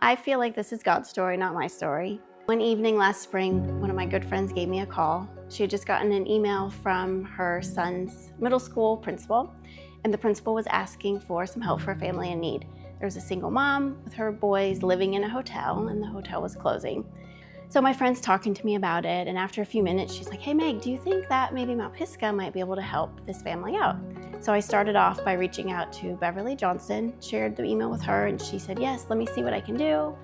I feel like this is God's story, not my story. One evening last spring, one of my good friends gave me a call. She had just gotten an email from her son's middle school principal, and the principal was asking for some help for a family in need. There was a single mom with her boys living in a hotel, and the hotel was closing. So my friend's talking to me about it, and after a few minutes, she's like, "Hey Meg, do you think that maybe Mount Pisgah might be able to help this family out?" So I started off by reaching out to Beverly Johnson, shared the email with her, and she said, "Yes, let me see what I can do."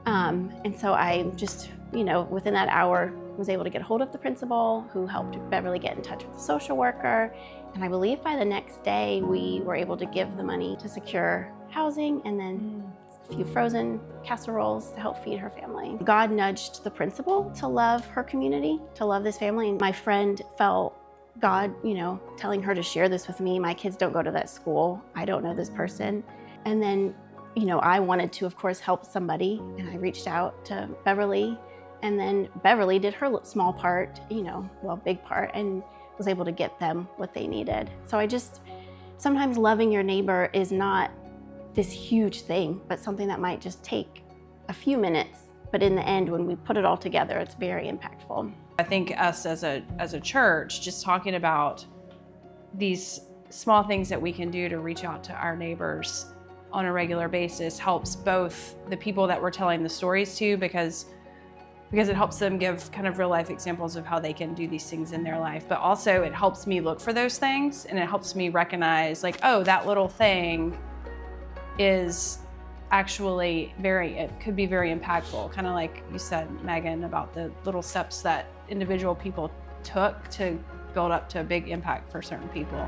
And so I just, within that hour, was able to get a hold of the principal, who helped Beverly get in touch with the social worker. And I believe by the next day, we were able to give the money to secure housing and then a few frozen casseroles to help feed her family. God nudged the principal to love her community, to love this family. And my friend felt God, telling her to share this with me. My kids don't go to that school. I don't know this person. And then, I wanted to, of course, help somebody. And I reached out to Beverly. And then Beverly did her small part, big part, and was able to get them what they needed. So sometimes loving your neighbor is not this huge thing, but something that might just take a few minutes. But in the end, when we put it all together, it's very impactful. I think us as a church, just talking about these small things that we can do to reach out to our neighbors on a regular basis helps both the people that we're telling the stories to, because it helps them give kind of real life examples of how they can do these things in their life. But also it helps me look for those things, and it helps me recognize that little thing is actually it could be very impactful. Kind of like you said, Megan, about the little steps that individual people took to build up to a big impact for certain people.